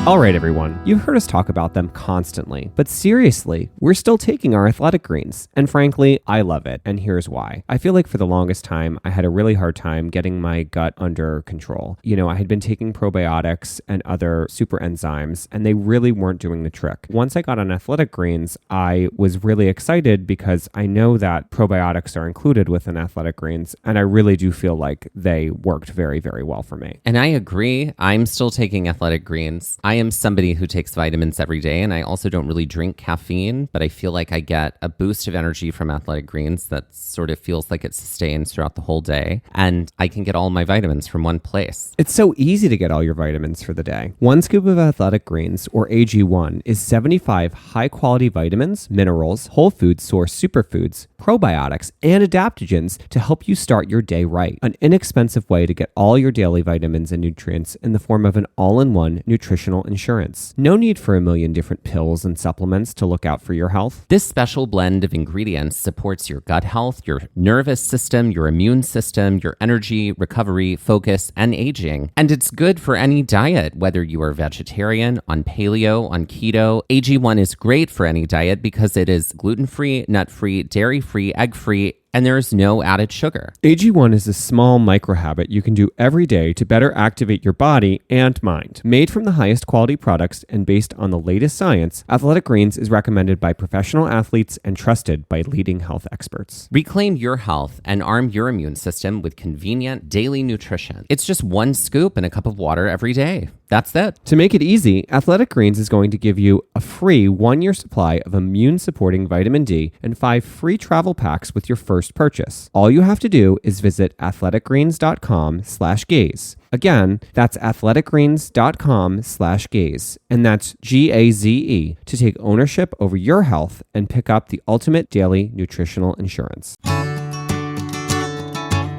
All right, everyone, you've heard us talk about them constantly, but seriously, we're still taking our athletic greens, and frankly, I love it, and here's why. I feel like for the longest time, I had a really hard time getting my gut under control. I had been taking probiotics and other super enzymes, and they really weren't doing the trick. Once I got on athletic greens, I was really excited because I know that probiotics are included within athletic greens, and I really do feel like they worked very, very well for me. And I agree. I'm still taking athletic greens. I am somebody who takes vitamins every day, and I also don't really drink caffeine, but I feel like I get a boost of energy from athletic greens that sort of feels like it sustains throughout the whole day. And I can get all my vitamins from one place. It's so easy to get all your vitamins for the day. One scoop of athletic greens, or AG1, is 75 high-quality vitamins, minerals, whole food source superfoods, probiotics, and adaptogens to help you start your day right. An inexpensive way to get all your daily vitamins and nutrients in the form of an all-in-one nutritional insurance. No need for a million different pills and supplements to look out for your health. This special blend of ingredients supports your gut health, your nervous system, your immune system, your energy, recovery, focus, and aging. And it's good for any diet, whether you are vegetarian, on paleo, on keto. AG1 is great for any diet because it is gluten-free, nut-free, dairy-free, egg-free, and there is no added sugar. AG1 is a small micro habit you can do every day to better activate your body and mind. Made from the highest quality products and based on the latest science, Athletic Greens is recommended by professional athletes and trusted by leading health experts. Reclaim your health and arm your immune system with convenient daily nutrition. It's just one scoop in a cup of water every day. That's it. To make it easy, Athletic Greens is going to give you a free 1-year supply of immune-supporting vitamin D and 5 free travel packs with your first purchase. All you have to do is visit athleticgreens.com/gaze. Again, that's athleticgreens.com/gaze, and that's GAZE to take ownership over your health and pick up the ultimate daily nutritional insurance.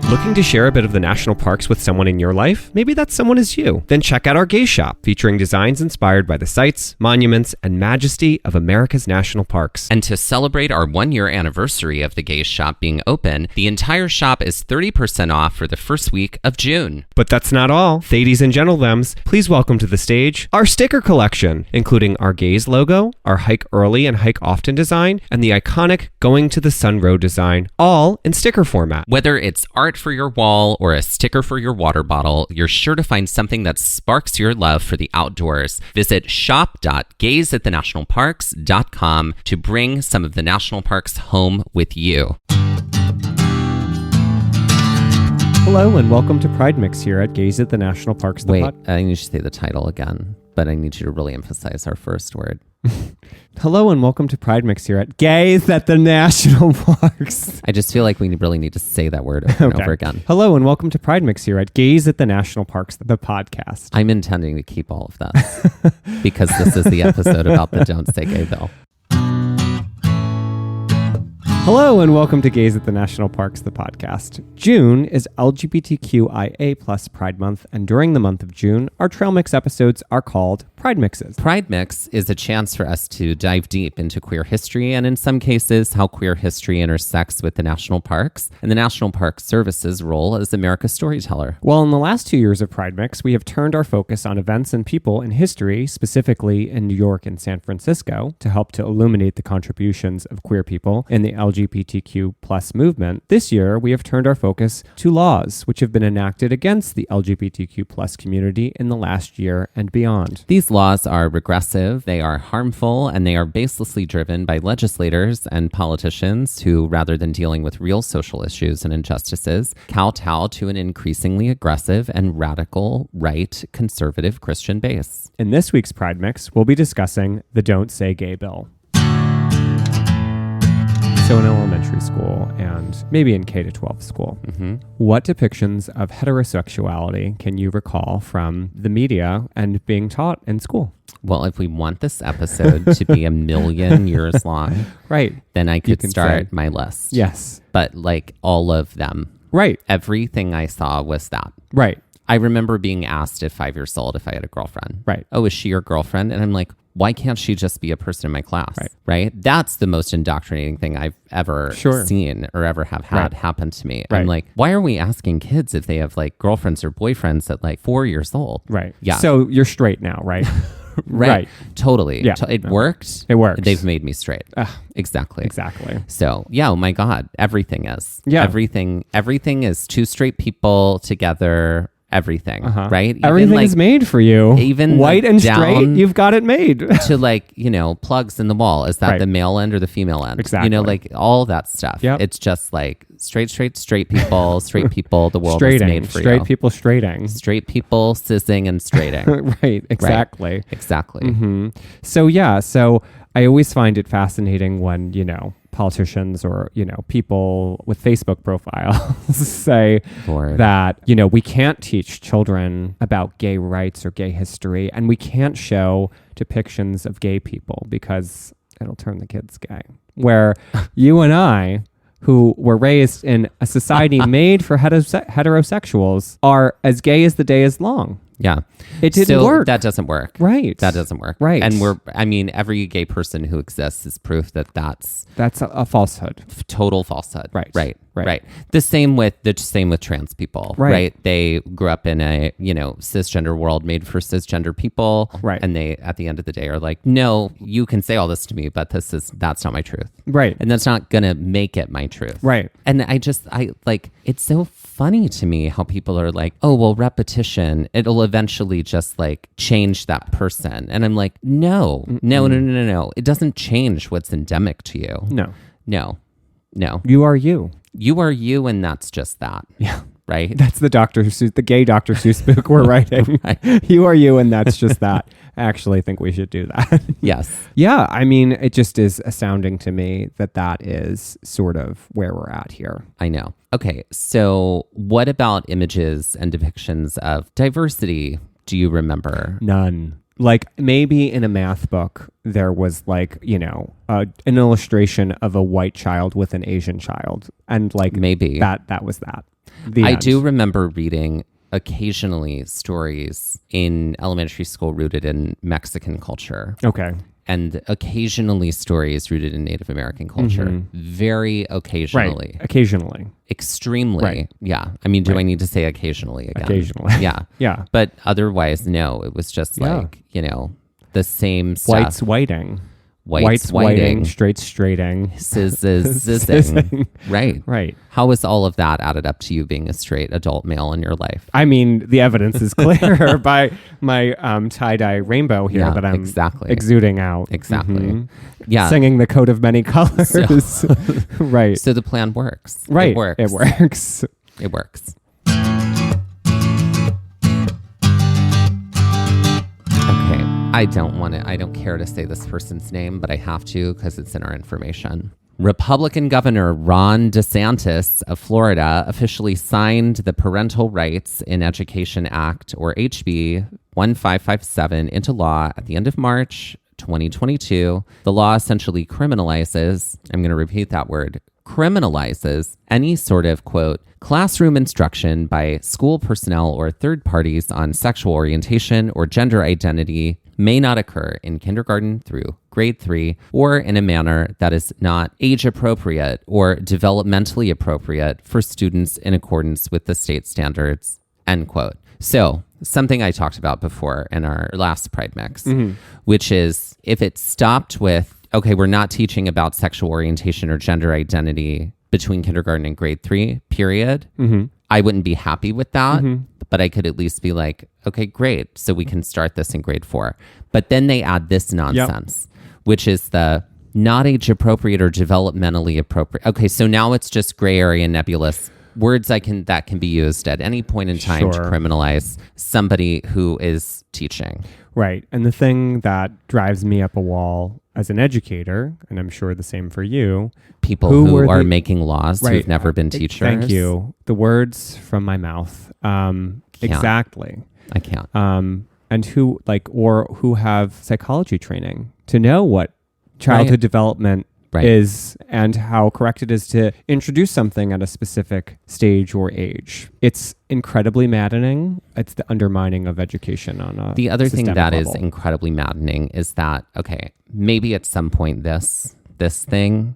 Looking to share a bit of the national parks with someone in your life? Maybe that someone is you. Then check out our Gaze Shop, featuring designs inspired by the sights, monuments, and majesty of America's national parks. And to celebrate our 1-year anniversary of the Gaze Shop being open, the entire shop is 30% off for the first week of June. But that's not all. Ladies and gentlethems, please welcome to the stage our sticker collection, including our Gaze logo, our Hike Early and Hike Often design, and the iconic Going to the Sun Road design, all in sticker format. Whether it's art for your wall or a sticker for your water bottle, you're sure to find something that sparks your love for the outdoors. Visit shop.gazeatthenationalparks.com to bring some of the national parks home with you. Hello and welcome to Pride Mix here at Gaze at the National Parks. Wait, I need you to say the title again, but I need you to really emphasize our first word. Hello and welcome to Pride Mix here at Gaze at the National Parks. I just feel like we really need to say that word over and over again. Hello and welcome to Pride Mix here at Gaze at the National Parks, the podcast. I'm intending to keep all of that because this is the episode about the Don't Say Gay bill. Hello and welcome to Gaze at the National Parks, the podcast. June is LGBTQIA+ Pride Month, and during the month of June, our Trail Mix episodes are called Pride Mixes. Pride Mix is a chance for us to dive deep into queer history, and in some cases, how queer history intersects with the national parks and the National Park Service's role as America's storyteller. Well, in the last 2 years of Pride Mix, we have turned our focus on events and people in history, specifically in New York and San Francisco, to help to illuminate the contributions of queer people in the LGBTQ+ movement. This year, we have turned our focus to laws which have been enacted against the LGBTQ+ community in the last year and beyond. These laws are regressive, they are harmful, and they are baselessly driven by legislators and politicians who, rather than dealing with real social issues and injustices, kowtow to an increasingly aggressive and radical right conservative Christian base. In this week's Pride Mix, we'll be discussing the Don't Say Gay bill. So in elementary school and maybe in K-12 school, what depictions of heterosexuality can you recall from the media and being taught in school? Well, if we want this episode to be 1,000,000 years long, right, then I could start my list. Yes. But like all of them. Right. Everything I saw was that. Right. I remember being asked at 5 years old if I had a girlfriend. Right. Oh, is she your girlfriend? And I'm like, why can't she just be a person in my class? Right? That's the most indoctrinating thing I've ever seen or ever have had happen to me. I'm like, why are we asking kids if they have like girlfriends or boyfriends at like 4 years old? Right. Yeah. So you're straight now, right? Right. Totally. Yeah. It worked. It works. They've made me straight. Exactly. So, yeah, oh my God, everything is. Yeah. Everything is two straight people together. Everything, right? Even everything is made for you. Even white and straight, you've got it made. To like, plugs in the wall. Is that the male end or the female end? Exactly. Like all that stuff. Yep. It's just like straight people, straight people. The world is made for straight you. People straighting. Straight people sizzing and straighting. Right. Exactly. Right. Exactly. Mm-hmm. So I always find it fascinating when, politicians or, people with Facebook profiles say that, we can't teach children about gay rights or gay history, and we can't show depictions of gay people because it'll turn the kids gay. Where you and I, who were raised in a society made for heterosexuals, are as gay as the day is long. Yeah. It didn't work. That doesn't work. Right. That doesn't work. Right. And every gay person who exists is proof that that's a falsehood. Total falsehood. Right. Right. The same with trans people. Right. They grew up in a, cisgender world made for cisgender people. Right. And they, at the end of the day, are like, no, you can say all this to me, but that's not my truth. Right. And that's not going to make it my truth. Right. And I it's so funny to me how people are like, oh, well, repetition, it'll eventually just like change that person. And I'm like, no. It doesn't change what's endemic to you. No. You are you. You are you, and that's just that. Yeah. Right? That's the gay Dr. Seuss book we're writing. Right. You are you, and that's just that. I actually think we should do that. Yes. Yeah. I mean, it just is astounding to me that is sort of where we're at here. I know. Okay. So what about images and depictions of diversity? Do you remember? None. Like maybe in a math book, there was like, an illustration of a white child with an Asian child. And like maybe that was that. I do remember reading occasionally stories in elementary school rooted in Mexican culture. Okay. And occasionally stories rooted in Native American culture. Mm-hmm. Very occasionally. Right. Occasionally. Extremely. Right. Yeah. I mean, do I need to say occasionally again? Occasionally. Yeah. Yeah. But otherwise, no. It was just like, the same stuff. Whites whiting. Whites whiting. Straights straighting. Zizzing. Right. Right. How is all of that added up to you being a straight adult male in your life? I mean, the evidence is clear by my tie-dye rainbow here that I'm exuding out. Exactly. Mm-hmm. Yeah. Singing the coat of many colors. Right. So the plan works. Right. It works. It works. It works. I don't care to say this person's name, but I have to because it's in our information. Republican Governor Ron DeSantis of Florida officially signed the Parental Rights in Education Act, or HB 1557, into law at the end of March 2022. The law essentially criminalizes, I'm going to repeat that word, criminalizes any sort of, quote, classroom instruction by school personnel or third parties on sexual orientation or gender identity may not occur in kindergarten through grade 3 or in a manner that is not age appropriate or developmentally appropriate for students in accordance with the state standards, end quote. So something I talked about before in our last Pride Mix, which is if it stopped with, okay, we're not teaching about sexual orientation or gender identity between kindergarten and grade 3, period. I wouldn't be happy with that, but I could at least be like, okay, great. So we can start this in grade 4. But then they add this nonsense, which is the not age appropriate or developmentally appropriate. Okay, so now it's just gray area nebulous words that can be used at any point in time to criminalize somebody who is teaching. Right. And the thing that drives me up a wall as an educator, and I'm sure the same for you, people who are making laws who've never been teachers. Thank you. The words from my mouth. Exactly. I can't. And who who have psychology training to know what childhood development is and how correct it is to introduce something at a specific stage or age. It's incredibly maddening. It's the undermining of education on a The other thing that level. is incredibly maddening is that, okay, maybe at some point this thing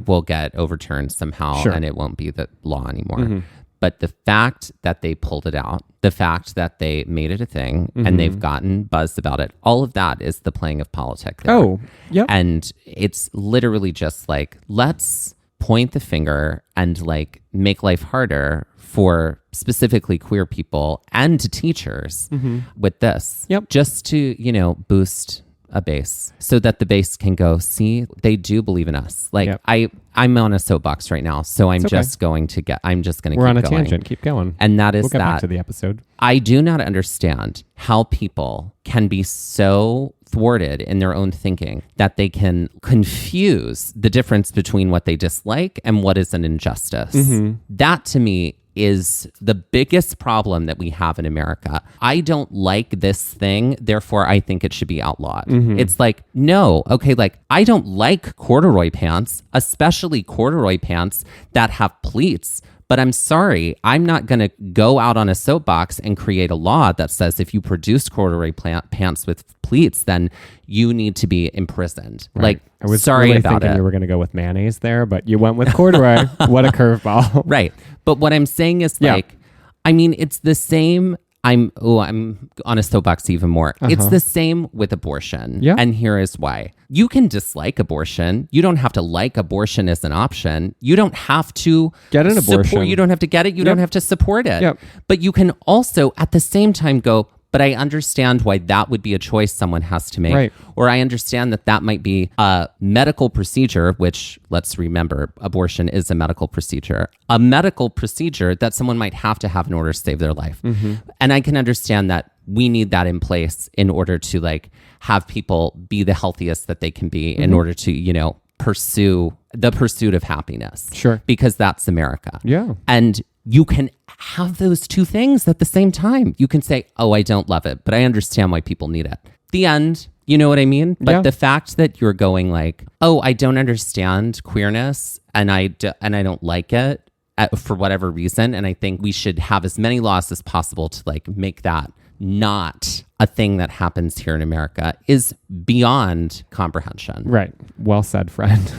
will get overturned somehow and it won't be the law anymore. But the fact that they pulled it out, the fact that they made it a thing and they've gotten buzzed about it, all of that is the playing of politics there. Oh, yep. And it's literally just like, let's point the finger and like make life harder for specifically queer people and to teachers with this. Yep. Just to, you know, boost a base so that the base can go, see, they do believe in us. Like I'm on a soapbox right now, so I'm just going to keep going. We're on a tangent. Keep going. And that is we'll get back to the episode. I do not understand how people can be so thwarted in their own thinking that they can confuse the difference between what they dislike and what is an injustice. That to me is the biggest problem that we have in America. I don't like this thing, therefore I think it should be outlawed. It's like, no, okay, like I don't like corduroy pants, especially corduroy pants that have pleats. But I'm sorry, I'm not going to go out on a soapbox and create a law that says if you produce corduroy pants with pleats, then you need to be imprisoned. Right. Like, I was sorry really about thinking it. you were going to go with mayonnaise there, but you went with corduroy. What a curveball. Right. But what I'm saying is like, I mean, it's the same. I'm on a soapbox even more. It's the same with abortion. Yeah. And here is why. You can dislike abortion. You don't have to like abortion as an option. You don't have to get an abortion. You don't have to get it. You don't have to support it. Yep. But you can also at the same time go, but I understand why that would be a choice someone has to make. Right. Or I understand that that might be a medical procedure, which let's remember, abortion is a medical procedure. A medical procedure that someone might have to have in order to save their life. And I can understand that we need that in place in order to like have people be the healthiest that they can be in order to, you know, pursue the pursuit of happiness. Sure. Because that's America. Yeah. And you can have those two things at the same time. You can say, oh, I don't love it, but I understand why people need it. The end. You know what I mean? But the fact that you're going like, oh, I don't understand queerness and I don't like it for whatever reason. And I think we should have as many laws as possible to like make that not a thing that happens here in America is beyond comprehension. Right. Well said, friend.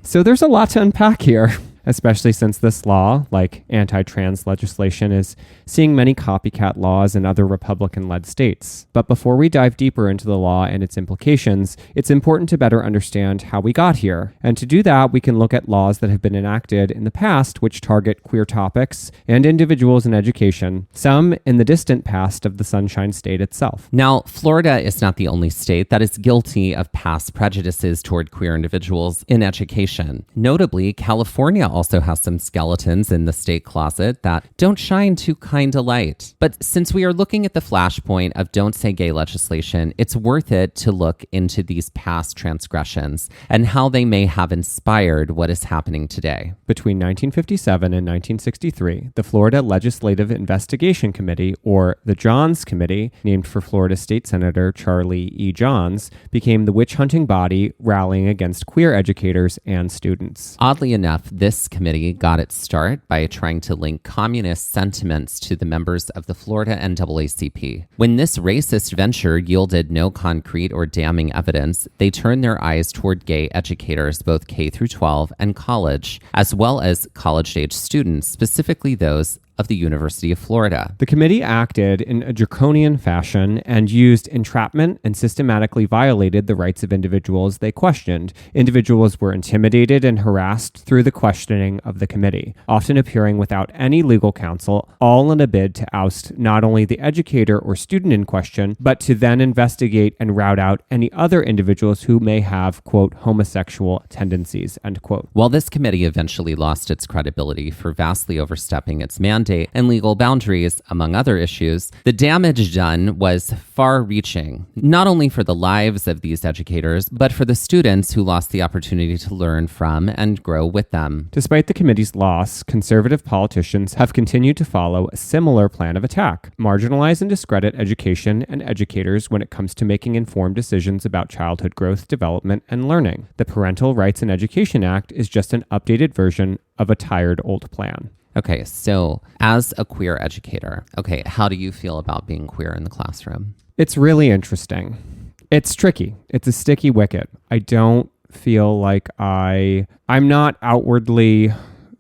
So there's a lot to unpack here, especially since this law, like anti-trans legislation, is seeing many copycat laws in other Republican-led states. But before we dive deeper into the law and its implications, it's important to better understand how we got here. And to do that, we can look at laws that have been enacted in the past which target queer topics and individuals in education, some in the distant past of the Sunshine State itself. Now, Florida is not the only state that is guilty of past prejudices toward queer individuals in education. Notably, California also has some skeletons in the state closet that don't shine too kind of light. But since we are looking at the flashpoint of don't say gay legislation, it's worth it to look into these past transgressions and how they may have inspired what is happening today. Between 1957 and 1963, the Florida Legislative Investigation Committee, or the Johns Committee, named for Florida State Senator Charlie E. Johns, became the witch-hunting body rallying against queer educators and students. Oddly enough, this committee got its start by trying to link communist sentiments to the members of the Florida NAACP. When this racist venture yielded no concrete or damning evidence, they turned their eyes toward gay educators, both K through 12 and college, as well as college-age students, specifically those of the University of Florida. The committee acted in a draconian fashion and used entrapment and systematically violated the rights of individuals they questioned. Individuals were intimidated and harassed through the questioning of the committee, often appearing without any legal counsel, all in a bid to oust not only the educator or student in question, but to then investigate and rout out any other individuals who may have, quote, homosexual tendencies, end quote. While this committee eventually lost its credibility for vastly overstepping its mandate and legal boundaries, among other issues, the damage done was far-reaching, not only for the lives of these educators, but for the students who lost the opportunity to learn from and grow with them. Despite the committee's loss, conservative politicians have continued to follow a similar plan of attack: marginalize and discredit education and educators when it comes to making informed decisions about childhood growth, development, and learning. The Parental Rights in Education Act is just an updated version of a tired old plan. Okay, so as a queer educator, how do you feel about being queer in the classroom? It's really interesting. It's tricky. It's a sticky wicket. I don't feel like I'm not outwardly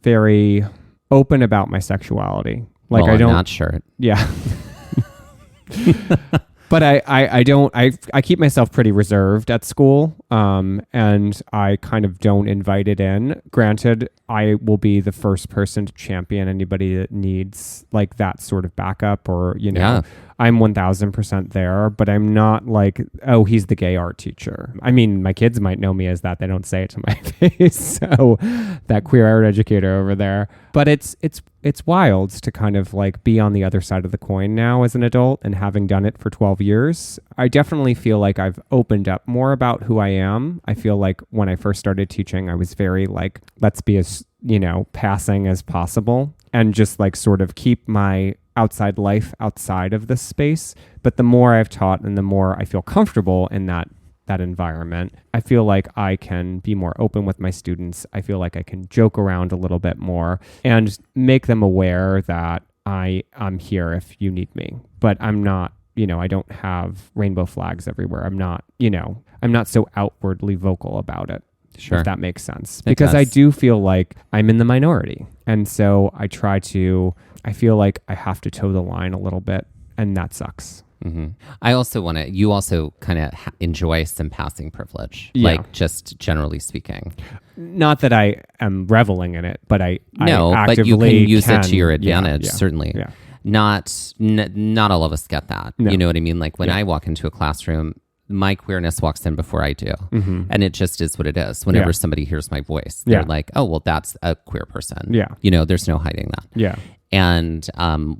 very open about my sexuality. Like well, I don't. I'm not sure. Yeah. But I keep myself pretty reserved at school, and I kind of don't invite it in. Granted, I will be the first person to champion anybody that needs like that sort of backup, or, Yeah. I'm 1000% there, but I'm not like, oh, he's the gay art teacher. I mean, my kids might know me as that. They don't say it to my face. So that queer art educator over there. But it's wild to kind of like be on the other side of the coin now as an adult, and having done it for 12 years. I definitely feel like I've opened up more about who I am. I feel like when I first started teaching, I was very like, let's be as, passing as possible, and just like sort of keep my outside life outside of this space. But the more I've taught and the more I feel comfortable in that environment, I feel like I can be more open with my students. I feel like I can joke around a little bit more and make them aware that I'm here if you need me. But I'm not, I don't have rainbow flags everywhere. I'm not so outwardly vocal about it. Sure. If that makes sense. It Because does. I do feel like I'm in the minority. And so I feel like I have to toe the line a little bit, and that sucks. Mm-hmm. You also kind of enjoy some passing privilege, Yeah. like just generally speaking. Not that I am reveling in it, but I But actively you can use it to can. your Yeah, advantage, yeah, certainly. Yeah. Not all of us get that. No. You know what I mean? Like when Yeah. I walk into a classroom, my queerness walks in before I do. Mm-hmm. And it just is what it is. Whenever Yeah. somebody hears my voice, they're Yeah. like, oh, well, that's a queer person. Yeah. There's no hiding that. Yeah. And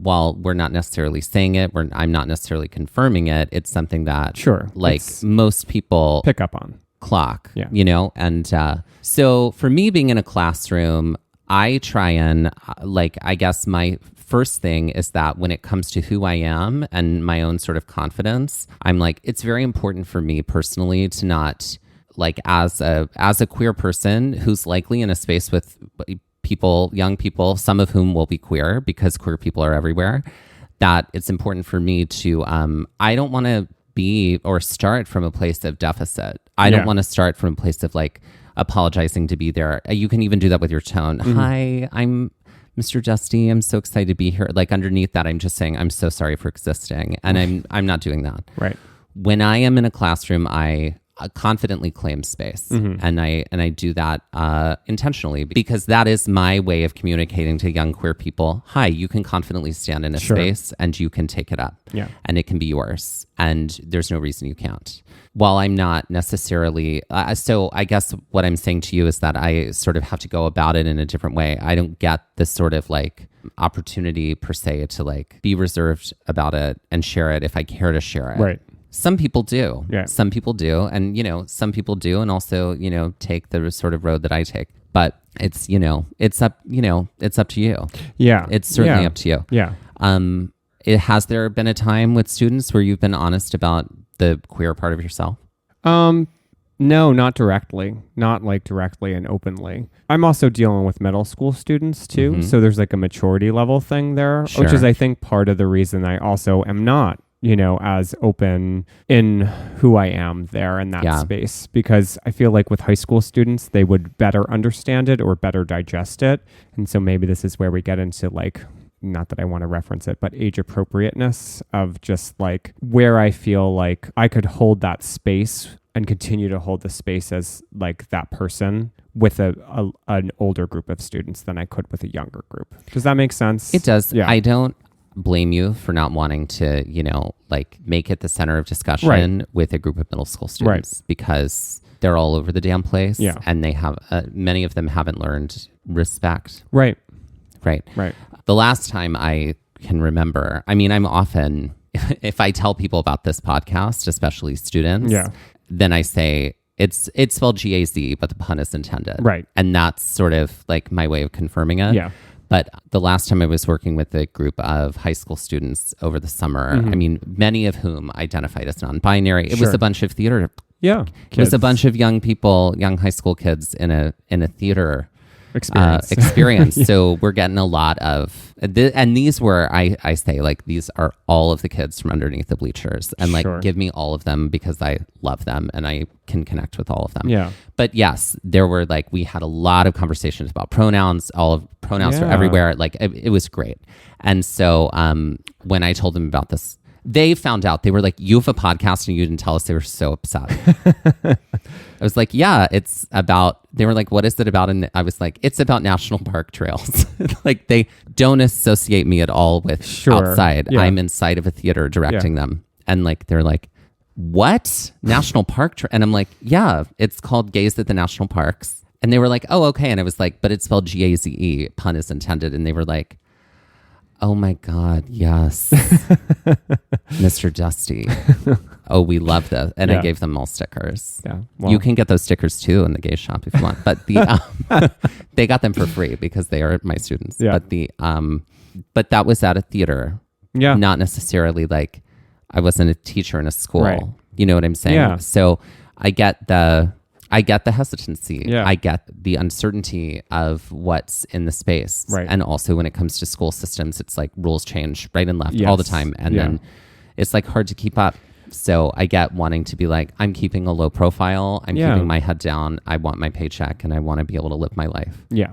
while we're not necessarily saying it, I'm not necessarily confirming it, it's something that Sure. like It's most people pick up on. clock, Yeah. And so for me being in a classroom, I try and I guess my first thing is that when it comes to who I am and my own sort of confidence, I'm like, it's very important for me personally to not like as a queer person who's likely in a space with people, young people, some of whom will be queer because queer people are everywhere, that it's important for me to, I don't want to be or start from a place of deficit. I don't want to start from a place of like apologizing to be there. You can even do that with your tone. Mm-hmm. Hi, I'm Mr. Dusty. I'm so excited to be here. Like underneath that, I'm just saying, I'm so sorry for existing. And I'm not doing that. Right. When I am in a classroom, I confidently claim space. Mm-hmm. And I do that intentionally because that is my way of communicating to young queer people. Hi, you can confidently stand in a Sure. space and you can take it up. Yeah. And it can be yours. And there's no reason you can't. While I'm not necessarily, so I guess what I'm saying to you is that I sort of have to go about it in a different way. I don't get this sort of like opportunity per se to like be reserved about it and share it if I care to share it. Right. Some people do. Yeah. Some people do. And, some people do and also, take the sort of road that I take. But it's, it's up to you. Yeah. It's certainly Yeah. up to you. Yeah. Has there been a time with students where you've been honest about the queer part of yourself? No, not directly. Not like directly and openly. I'm also dealing with middle school students too. Mhm. So there's like a maturity level thing there, which Sure. is, I think, part of the reason I also am not, as open in who I am there in that Yeah. space. Because I feel like with high school students, they would better understand it or better digest it. And so maybe this is where we get into like, not that I want to reference it, but age appropriateness of just like where I feel like I could hold that space and continue to hold the space as like that person with an older group of students than I could with a younger group. Does that make sense? It does. Yeah. I don't blame you for not wanting to, like make it the center of discussion with a group of middle school students because they're all over the damn place. Yeah. And they have, many of them haven't learned respect. Right. Right. Right. The last time I can remember, I mean, I'm often, if I tell people about this podcast, especially students, Yeah. then I say, it's spelled GAZ, but the pun is intended. Right. And that's sort of like my way of confirming it. Yeah. But the last time I was working with a group of high school students over the summer, Mm-hmm. I mean, many of whom identified as non-binary. It was Sure. a bunch of theater. Yeah. It was a Kids. bunch of young people, young high school kids in a theater experience. Yeah. So we're getting a lot of, and these were, I say, like, these are all of the kids from underneath the bleachers, and like, give me all of them because I love them and I can connect with all of them. Yeah. But yes, there were like, we had a lot of conversations about pronouns. All of pronouns were everywhere. Like it was great. And so when I told them about this, they found out. They were like, you have a podcast and you didn't tell us. They were so upset. I was like, yeah, it's about, they were like, what is it about? And I was like, it's about national park trails. Like, they don't associate me at all with outside. Yeah. I'm inside of a theater directing them. And like, they're like, what? National park? And I'm like, yeah, it's called Gaze at the National Parks. And they were like, oh, okay. And I was like, but it's spelled Gaze, pun is intended. And they were like, oh my God, yes. Mr. Dusty. Oh, we love this. And I gave them all stickers. Yeah. Well, you can get those stickers too in the gay shop if you want. But the they got them for free because they are my students. Yeah. But that was at a theater. Yeah. Not necessarily like I wasn't a teacher in a school. Right. You know what I'm saying? Yeah. So I get the hesitancy. Yeah. I get the uncertainty of what's in the space. Right. And also when it comes to school systems, it's like rules change right and left all the time. And then it's like hard to keep up. So I get wanting to be like, I'm keeping a low profile. I'm keeping my head down. I want my paycheck and I want to be able to live my life. Yeah.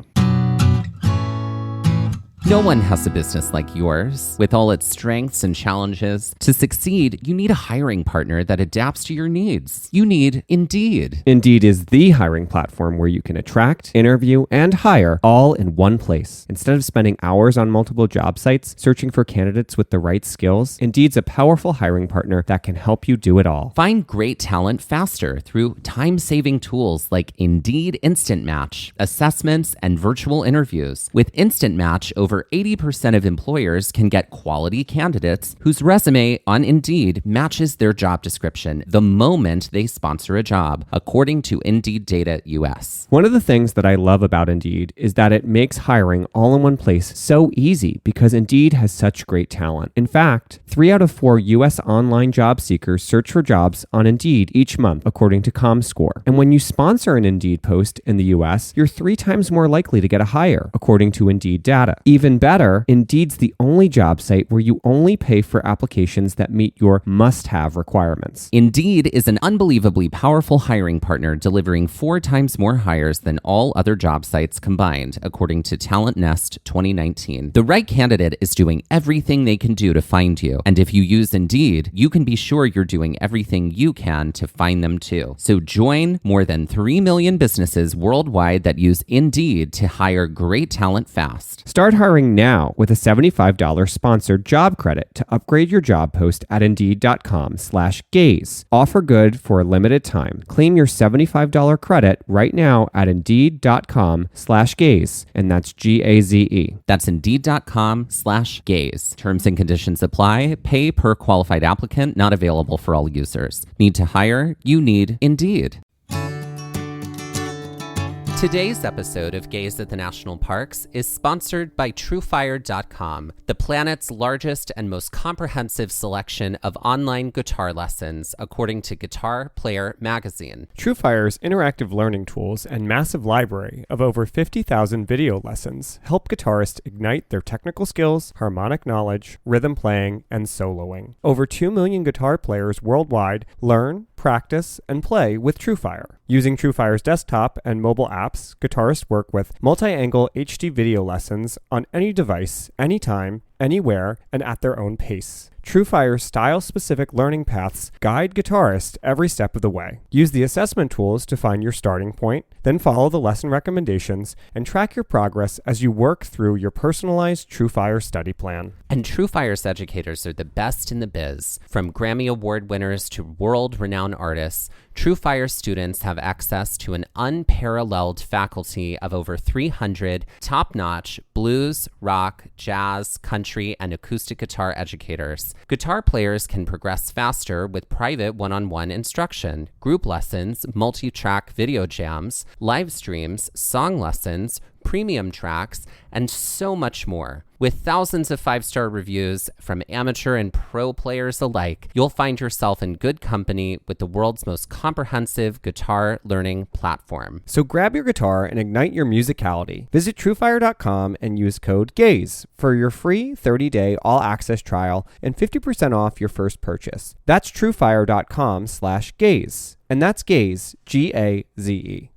No one has a business like yours. With all its strengths and challenges, to succeed, you need a hiring partner that adapts to your needs. You need Indeed. Indeed is the hiring platform where you can attract, interview, and hire all in one place. Instead of spending hours on multiple job sites searching for candidates with the right skills, Indeed's a powerful hiring partner that can help you do it all. Find great talent faster through time-saving tools like Indeed Instant Match, assessments, and virtual interviews. With Instant Match, over 80% of employers can get quality candidates whose resume on Indeed matches their job description the moment they sponsor a job, according to Indeed Data US. One of the things that I love about Indeed is that it makes hiring all in one place so easy because Indeed has such great talent. In fact, 3 out of 4 US online job seekers search for jobs on Indeed each month, according to ComScore. And when you sponsor an Indeed post in the US, you're 3 times more likely to get a hire, according to Indeed data. Even better, Indeed's the only job site where you only pay for applications that meet your must-have requirements. Indeed is an unbelievably powerful hiring partner, delivering 4 times more hires than all other job sites combined, according to Talent Nest 2019. The right candidate is doing everything they can do to find you. And if you use Indeed, you can be sure you're doing everything you can to find them too. So join more than 3 million businesses worldwide that use Indeed to hire great talent fast. Start hiring now with a $75 sponsored job credit to upgrade your job post at Indeed.com/gaze. Offer good for a limited time. Claim your $75 credit right now at Indeed.com/gaze, and that's GAZE. That's Indeed.com/gaze. Terms and conditions apply. Pay per qualified applicant. Not available for all users. Need to hire? You need Indeed. Today's episode of Gaze at the National Parks is sponsored by TrueFire.com, the planet's largest and most comprehensive selection of online guitar lessons, according to Guitar Player magazine. TrueFire's interactive learning tools and massive library of over 50,000 video lessons help guitarists ignite their technical skills, harmonic knowledge, rhythm playing, and soloing. Over 2 million guitar players worldwide learn, practice, and play with TrueFire. Using TrueFire's desktop and mobile apps, guitarists work with multi-angle HD video lessons on any device, anytime, anywhere, and at their own pace. TrueFire's style-specific learning paths guide guitarists every step of the way. Use the assessment tools to find your starting point, then follow the lesson recommendations and track your progress as you work through your personalized TrueFire study plan. And TrueFire's educators are the best in the biz. From Grammy Award winners to world-renowned artists, TrueFire students have access to an unparalleled faculty of over 300 top-notch blues, rock, jazz, country, and acoustic guitar educators. Guitar players can progress faster with private one-on-one instruction, group lessons, multi-track video jams, live streams, song lessons, premium tracks, and so much more. With thousands of 5-star reviews from amateur and pro players alike, you'll find yourself in good company with the world's most comprehensive guitar learning platform. So grab your guitar and ignite your musicality. Visit truefire.com and use code GAZE for your free 30-day all-access trial and 50% off your first purchase. That's truefire.com/gaze. And that's GAZE, G-A-Z-E.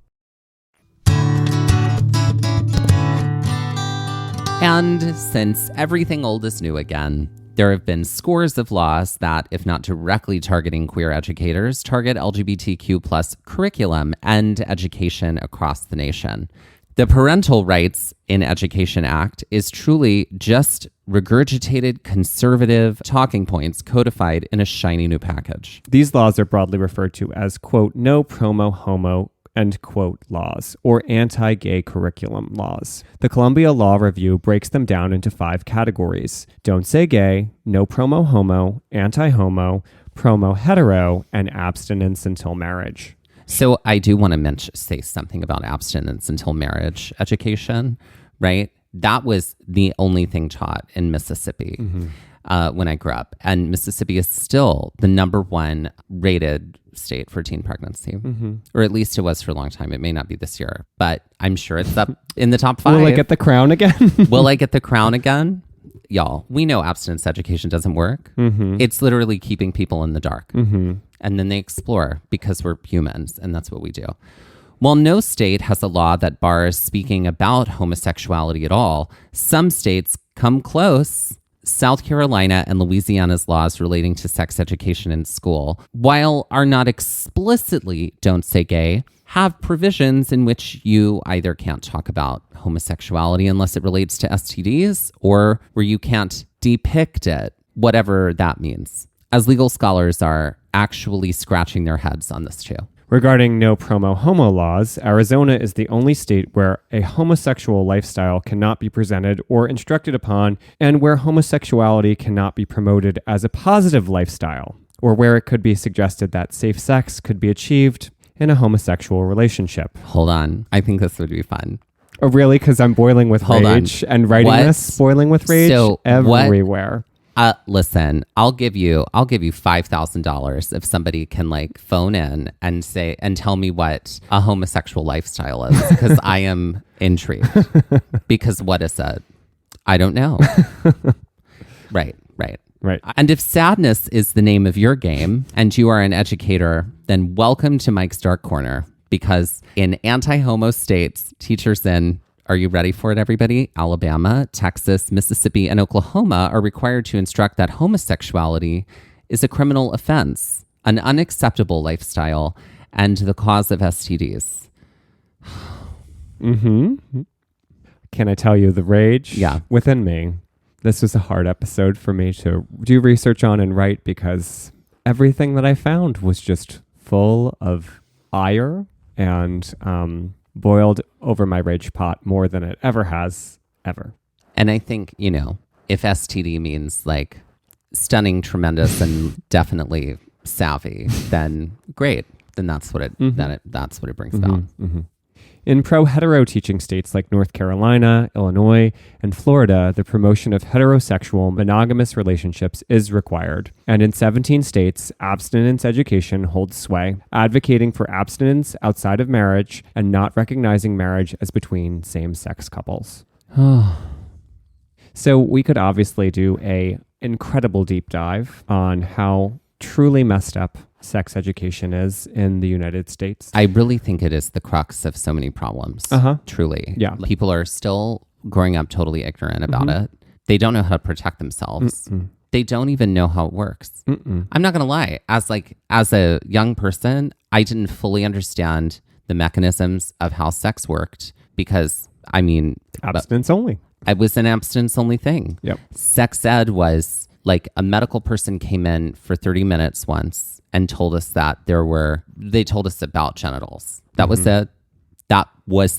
And since everything old is new again, there have been scores of laws that, if not directly targeting queer educators, target LGBTQ plus curriculum and education across the nation. The Parental Rights in Education Act is truly just regurgitated conservative talking points codified in a shiny new package. These laws are broadly referred to as, quote, no promo homo, end quote, laws, or anti-gay curriculum laws. The Columbia Law Review breaks them down into 5 categories: don't say gay, no promo homo, anti-homo, promo hetero, and abstinence until marriage. So I do want to say something about abstinence until marriage education, right? That was the only thing taught in Mississippi when I grew up. And Mississippi is still the #1 rated state for teen pregnancy, or at least it was for a long time. It may not be this year, but I'm sure it's up in the top 5. Will I get the crown again? Will I get the crown again? Y'all, we know abstinence education doesn't work. It's literally keeping people in the dark. And then they explore because we're humans, and that's what we do. While no state has a law that bars speaking about homosexuality at all, some states come close. South Carolina and Louisiana's laws relating to sex education in school, while are not explicitly don't say gay, have provisions in which you either can't talk about homosexuality unless it relates to STDs, or where you can't depict it, whatever that means, as legal scholars are actually scratching their heads on this too. Regarding no promo homo laws, Arizona is the only state where a homosexual lifestyle cannot be presented or instructed upon, and where homosexuality cannot be promoted as a positive lifestyle, or where it could be suggested that safe sex could be achieved in a homosexual relationship. Hold on. I think this would be fun. Oh, really? Because I'm boiling with rage and writing this, boiling with rage everywhere. Listen, I'll give you $5,000 if somebody can phone in and say and tell me what a homosexual lifestyle is, because I am intrigued. Because what is it? I don't know. Right. And if sadness is the name of your game and you are an educator, then welcome to Mike's Dark Corner, because in anti-homo states, teachers in, are you ready for it, everybody? Alabama, Texas, Mississippi, and Oklahoma are required to instruct that homosexuality is a criminal offense, an unacceptable lifestyle, and the cause of STDs. Can I tell you the rage within me? This was a hard episode for me to do research on and write, because everything that I found was just full of ire and boiled over my rage pot more than it ever has, ever. And I think, if STD means stunning, tremendous, and definitely savvy, then great. Then that's what it that's what it brings about. In pro-hetero teaching states like North Carolina, Illinois, and Florida, the promotion of heterosexual monogamous relationships is required. And in 17 states, abstinence education holds sway, advocating for abstinence outside of marriage and not recognizing marriage as between same-sex couples. So we could obviously do an incredible deep dive on how truly messed up sex education is in the United States. I really think it is the crux of so many problems. Truly. Yeah. People are still growing up totally ignorant about it. They don't know how to protect themselves. They don't even know how it works. I'm not going to lie. As a young person, I didn't fully understand the mechanisms of how sex worked, because, abstinence only. It was an abstinence only thing. Yep. Sex ed was a medical person came in for 30 minutes once and told us that they told us about genitals. That was it.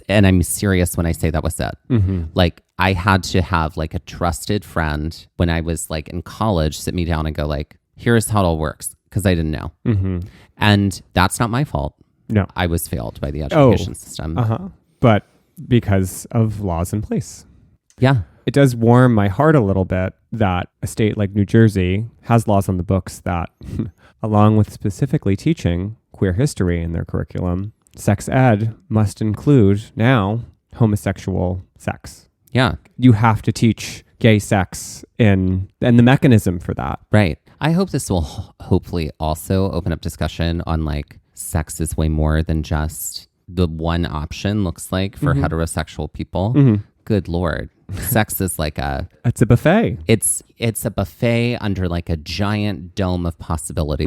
And I'm serious when I say that was it. I had to have a trusted friend when I was in college sit me down and go here's how it all works, because I didn't know. And that's not my fault. No. I was failed by the education system. But because of laws in place. Yeah. It does warm my heart a little bit that a state like New Jersey has laws on the books that, along with specifically teaching queer history in their curriculum, sex ed must include now homosexual sex. Yeah. You have to teach gay sex and the mechanism for that. Right. I hope this will hopefully also open up discussion on like sex is way more than just the one option looks like for heterosexual people. Good Lord. Sex is like it's a buffet. It's a buffet under like a giant dome of possibility.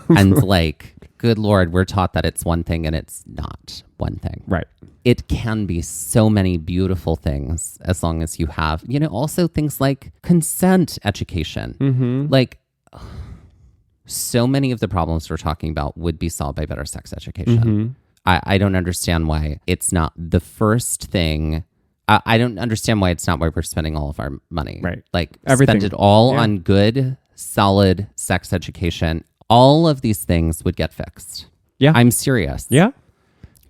And like, good Lord, we're taught that it's one thing and it's not one thing. Right. It can be so many beautiful things as long as you have, also things like consent education. Like so many of the problems we're talking about would be solved by better sex education. I don't understand why it's not the first thing. I don't understand why it's not why we're spending all of our money. Right. Like everything. Spend it all on good, solid sex education. All of these things would get fixed. Yeah. I'm serious. Yeah.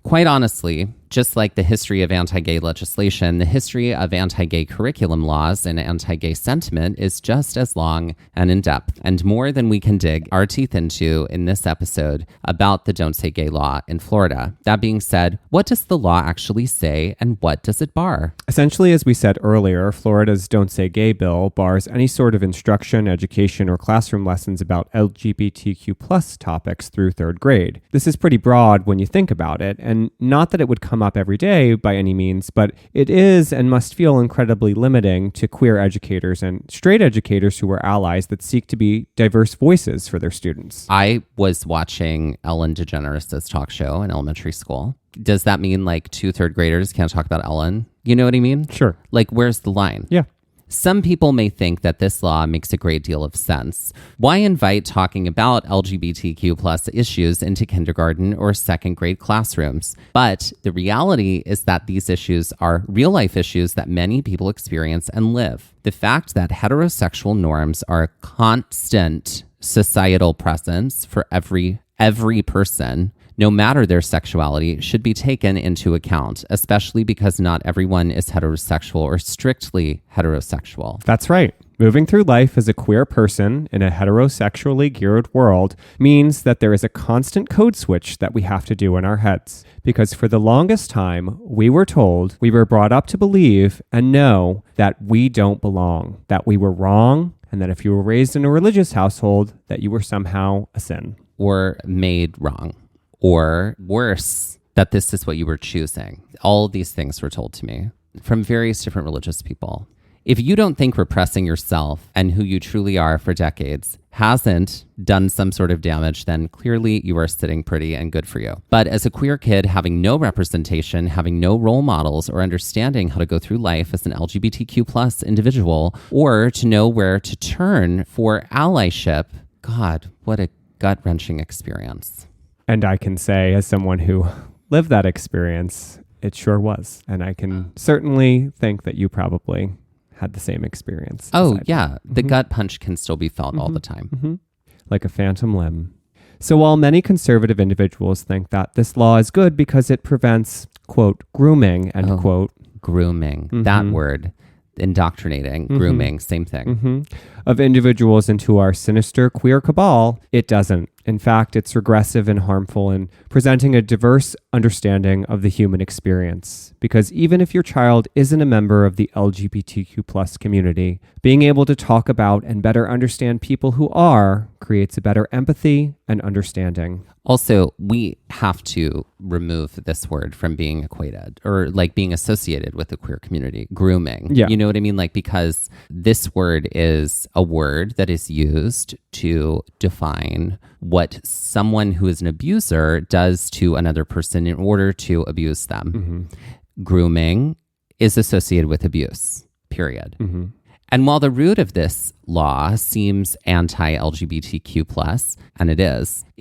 Quite honestly, just like the history of anti-gay legislation, the history of anti-gay curriculum laws and anti-gay sentiment is just as long and in-depth and more than we can dig our teeth into in this episode about the Don't Say Gay law in Florida. That being said, what does the law actually say and what does it bar? Essentially, as we said earlier, Florida's Don't Say Gay bill bars any sort of instruction, education, or classroom lessons about LGBTQ plus topics through third grade. This is pretty broad when you think about it, and not that it would come up every day by any means, but it is and must feel incredibly limiting to queer educators and straight educators who are allies that seek to be diverse voices for their students. I was watching Ellen DeGeneres' talk show in elementary school. Does that mean like 2 third graders can't talk about Ellen? You know what I mean? Sure. Like, where's the line? Yeah. Some people may think that this law makes a great deal of sense. Why invite talking about LGBTQ plus issues into kindergarten or second grade classrooms? But the reality is that these issues are real life issues that many people experience and live. The fact that heterosexual norms are a constant societal presence for every person, no matter their sexuality, should be taken into account, especially because not everyone is heterosexual or strictly heterosexual. That's right. Moving through life as a queer person in a heterosexually geared world means that there is a constant code switch that we have to do in our heads. Because for the longest time, we were told, we were brought up to believe and know that we don't belong, that we were wrong, and that if you were raised in a religious household, that you were somehow a sin. Or made wrong. Or worse, that this is what you were choosing. All these things were told to me from various different religious people. If you don't think repressing yourself and who you truly are for decades hasn't done some sort of damage, then clearly you are sitting pretty and good for you. But as a queer kid, having no representation, having no role models, or understanding how to go through life as an LGBTQ plus individual, or to know where to turn for allyship, God, what a gut-wrenching experience. And I can say, as someone who lived that experience, it sure was. And I can certainly think that you probably had the same experience. Oh, yeah. The gut punch can still be felt all the time. Like a phantom limb. So while many conservative individuals think that this law is good because it prevents, quote, grooming, end quote. Grooming. That word. Indoctrinating, grooming, same thing. Of individuals into our sinister queer cabal, it doesn't. In fact, it's regressive and harmful in presenting a diverse understanding of the human experience. Because even if your child isn't a member of the LGBTQ plus community, being able to talk about and better understand people who are creates a better empathy and understanding. Also, we have to remove this word from being equated or like being associated with the queer community, grooming. Yeah. You know what I mean? Like, because this word is a word that is used to define what someone who is an abuser does to another person in order to abuse them. Grooming is associated with abuse, period. And while the root of this law seems anti-LGBTQ+, and it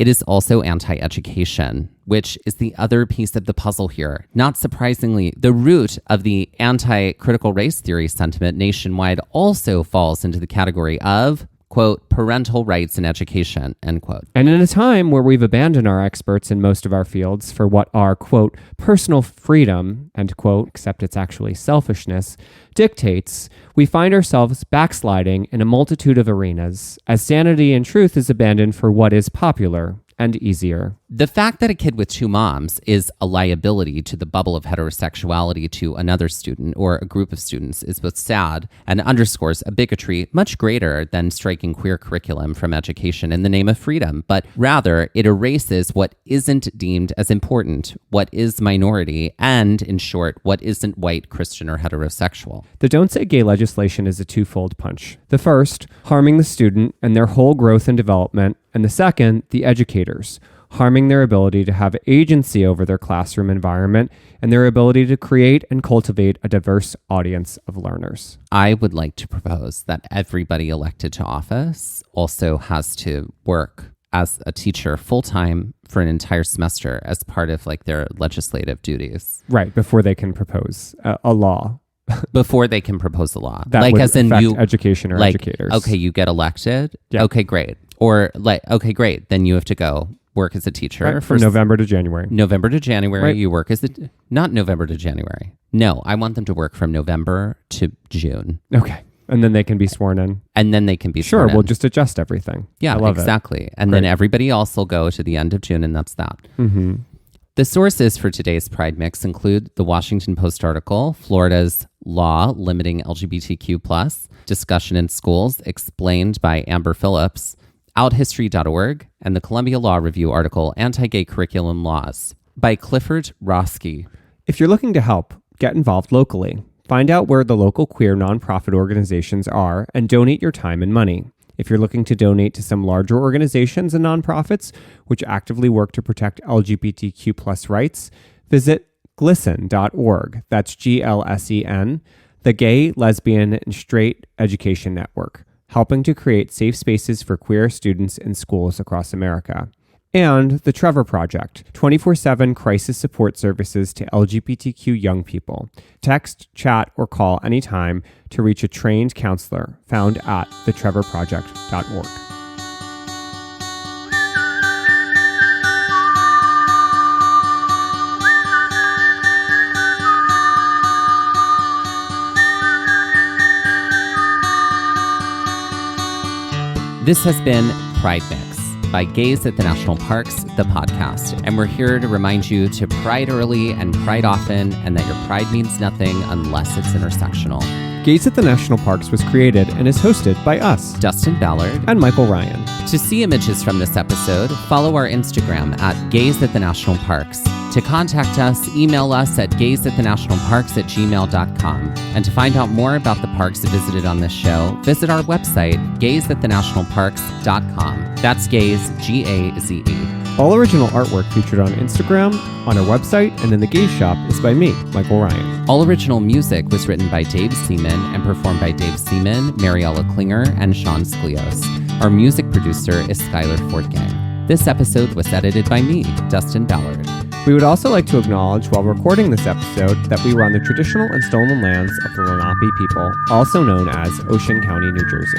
is also anti-education, which is the other piece of the puzzle here. Not surprisingly, the root of the anti-critical race theory sentiment nationwide also falls into the category of, quote, parental rights in education, end quote. And in a time where we've abandoned our experts in most of our fields for what our, quote, personal freedom, end quote, except it's actually selfishness, dictates, we find ourselves backsliding in a multitude of arenas as sanity and truth is abandoned for what is popular and easier. The fact that a kid with two moms is a liability to the bubble of heterosexuality to another student or a group of students is both sad and underscores a bigotry much greater than striking queer curriculum from education in the name of freedom, but rather it erases what isn't deemed as important, what is minority, and, in short, what isn't white, Christian, or heterosexual. The Don't Say Gay legislation is a twofold punch. The first, harming the student and their whole growth and development, and the second, the educators, harming their ability to have agency over their classroom environment and their ability to create and cultivate a diverse audience of learners. I would like to propose that everybody elected to office also has to work as a teacher full-time for an entire semester as part of like their legislative duties. Right, before they can propose a law. Before they can propose a law. That like would as in affect you education or like, educators. Okay, you get elected. Yeah. Okay, great. Or like, okay, great. Then you have to go work as a teacher. Right, from November to January. November to January, right. You work as not November to January. No, I want them to work from November to June. Okay. And then they can be sworn in. And then they can be sure, sworn in. We'll just adjust everything. Yeah, I love exactly. It. And Great. then everybody else will go to the end of June, and that's that. Mm-hmm. The sources for today's Pride Mix include the Washington Post article, Florida's Law Limiting LGBTQ+, Discussion in Schools, explained by Amber Phillips, OutHistory.org, and the Columbia Law Review article, Anti-Gay Curriculum Laws, by Clifford Roski. If you're looking to help, get involved locally. Find out where the local queer nonprofit organizations are and donate your time and money. If you're looking to donate to some larger organizations and nonprofits which actively work to protect LGBTQ+ rights, visit glisten.org. That's GLSEN, the Gay, Lesbian, and Straight Education Network, helping to create safe spaces for queer students in schools across America. And the Trevor Project, 24/7 crisis support services to LGBTQ young people. Text, chat, or call anytime to reach a trained counselor found at thetrevorproject.org. This has been Pride Mix by Gays at the National Parks, the podcast. And we're here to remind you to pride early and pride often, and that your pride means nothing unless it's intersectional. Gays at the National Parks was created and is hosted by us, Dustin Ballard and Michael Ryan. To see images from this episode, follow our Instagram at Gays at the National Parks. To contact us, email us at gaysatthenationalparks@gmail.com. And to find out more about the parks visited on this show, visit our website, gaysatthenationalparks.com. That's gays, G-A-Z-E. All original artwork featured on Instagram, on our website, and in the Gays Shop is by me, Michael Ryan. All original music was written by Dave Seaman and performed by Dave Seaman, Mariella Klinger, and Sean Sklios. Our music producer is Skyler Fortgang. This episode was edited by me, Dustin Ballard. We would also like to acknowledge while recording this episode that we were on the traditional and stolen lands of the Lenape people, also known as Ocean County, New Jersey.